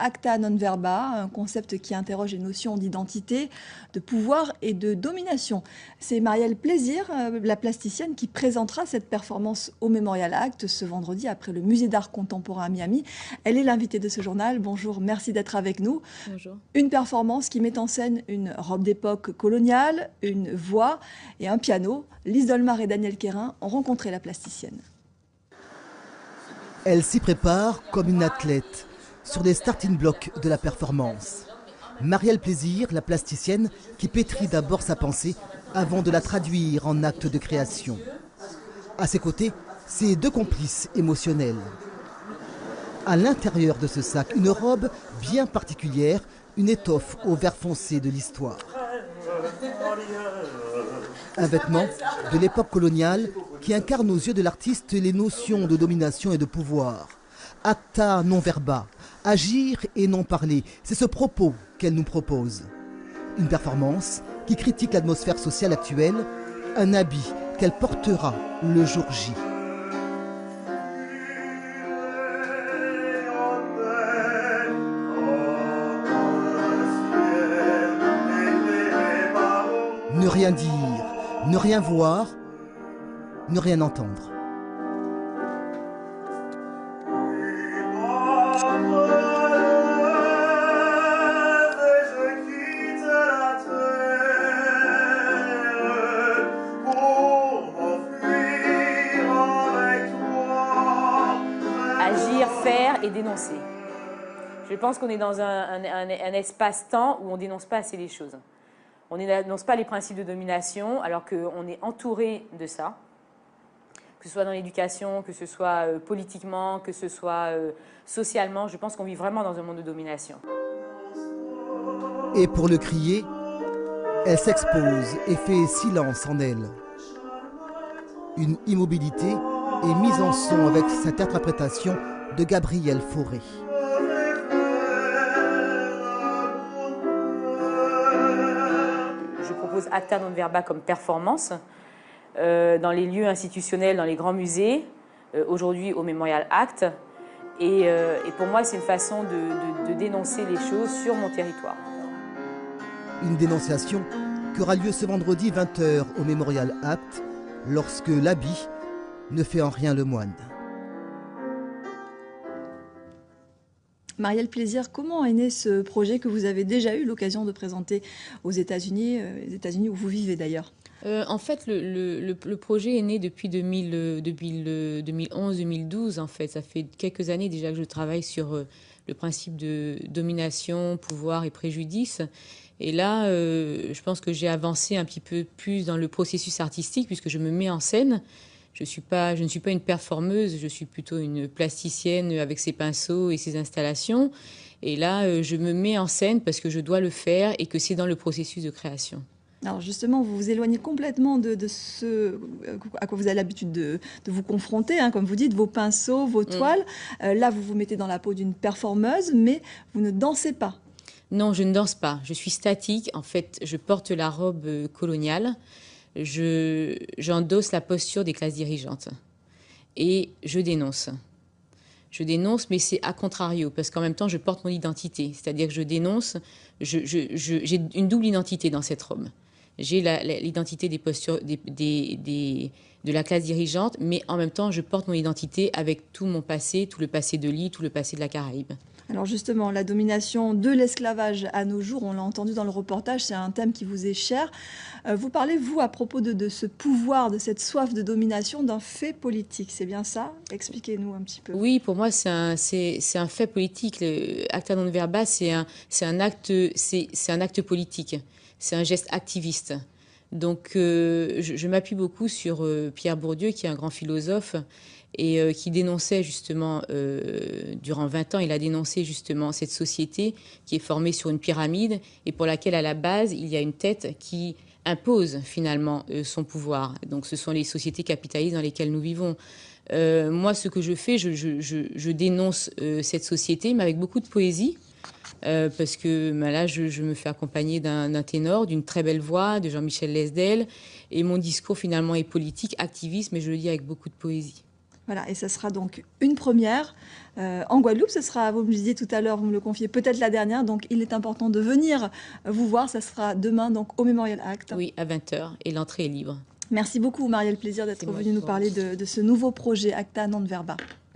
Acta non verba, un concept qui interroge les notions d'identité, de pouvoir et de domination. C'est Marielle Plaisir, la plasticienne, qui présentera cette performance au Memorial Act ce vendredi après le Musée d'art contemporain à Miami. Elle est l'invitée de ce journal. Bonjour, merci d'être avec nous. Bonjour. Une performance qui met en scène une robe d'époque coloniale, une voix et un piano. Lise Dolmar et Daniel Quérin ont rencontré la plasticienne. Elle s'y prépare comme une athlète sur les starting blocks de la performance. Marielle Plaisir, la plasticienne, qui pétrit d'abord sa pensée avant de la traduire en acte de création. À ses côtés, ses deux complices émotionnels. À l'intérieur de ce sac, une robe bien particulière, une étoffe au vert foncé de l'histoire. Un vêtement de l'époque coloniale qui incarne aux yeux de l'artiste les notions de domination et de pouvoir. Acta non verba, agir et non parler, c'est ce propos qu'elle nous propose. Une performance qui critique l'atmosphère sociale actuelle, un habit qu'elle portera le jour J. Ne rien dire, ne rien voir, ne rien entendre. Agir, faire et dénoncer. Je pense qu'on est dans un espace-temps où on ne dénonce pas assez les choses. On ne dénonce pas les principes de domination alors qu'on est entouré de ça, que ce soit dans l'éducation, que ce soit politiquement, que ce soit socialement. Je pense qu'on vit vraiment dans un monde de domination. Et pour le crier, elle s'expose et fait silence en elle. Une immobilité est mise en son avec cette interprétation de Gabriel Fauré. Je propose Acta non verba comme performance dans les lieux institutionnels, dans les grands musées, aujourd'hui au Memorial Act. Et pour moi, c'est une façon de dénoncer les choses sur mon territoire. Une dénonciation qui aura lieu ce vendredi 20h au Memorial Act, lorsque l'habit ne fait en rien le moine. Marielle Plaisir, comment est né ce projet que vous avez déjà eu l'occasion de présenter aux États-Unis, les États-Unis où vous vivez d'ailleurs? En fait, le projet est né depuis 2011-2012. En fait, ça fait quelques années déjà que je travaille sur le principe de domination, pouvoir et préjudice. Et là, je pense que j'ai avancé un petit peu plus dans le processus artistique puisque je me mets en scène. Je ne suis pas une performeuse, je suis plutôt une plasticienne avec ses pinceaux et ses installations. Et là, je me mets en scène parce que je dois le faire et que c'est dans le processus de création. Alors justement, vous vous éloignez complètement de ce à quoi vous avez l'habitude de vous confronter, hein, comme vous dites, vos pinceaux, vos toiles. Là, vous vous mettez dans la peau d'une performeuse, mais vous ne dansez pas. Non, je ne danse pas. Je suis statique. En fait, je porte la robe coloniale. J'endosse la posture des classes dirigeantes. Et je dénonce. Je dénonce, mais c'est à contrario, parce qu'en même temps, je porte mon identité. C'est-à-dire que je dénonce, j'ai une double identité dans cette robe. J'ai l'identité des postures de la classe dirigeante, mais en même temps, je porte mon identité avec tout mon passé, tout le passé de l'île, tout le passé de la Caraïbe. Alors justement, la domination de l'esclavage à nos jours, on l'a entendu dans le reportage, c'est un thème qui vous est cher. Vous parlez, vous, à propos de ce pouvoir, de cette soif de domination, d'un fait politique. C'est bien ça? Expliquez-nous un petit peu. Oui, pour moi, c'est un fait politique. Acta non verba, c'est un acte politique. C'est un geste activiste. Donc, je m'appuie beaucoup sur Pierre Bourdieu, qui est un grand philosophe, et qui dénonçait justement, durant 20 ans, il a dénoncé justement cette société qui est formée sur une pyramide et pour laquelle, à la base, il y a une tête qui impose finalement son pouvoir. Donc ce sont les sociétés capitalistes dans lesquelles nous vivons. Moi, ce que je fais, je dénonce cette société, mais avec beaucoup de poésie. Parce que là, je me fais accompagner d'un ténor, d'une très belle voix, de Jean-Michel Lesdel. Et mon discours, finalement, est politique, activiste, mais je le dis avec beaucoup de poésie. Voilà, et ça sera donc une première. En Guadeloupe, ce sera, vous me le disiez tout à l'heure, vous me le confiez, peut-être la dernière. Donc, il est important de venir vous voir. Ça sera demain, donc, au Memorial Act. Oui, à 20h, et l'entrée est libre. Merci beaucoup, Marielle Plaisir, d'être venue nous parler de ce nouveau projet ACTA Non Verba.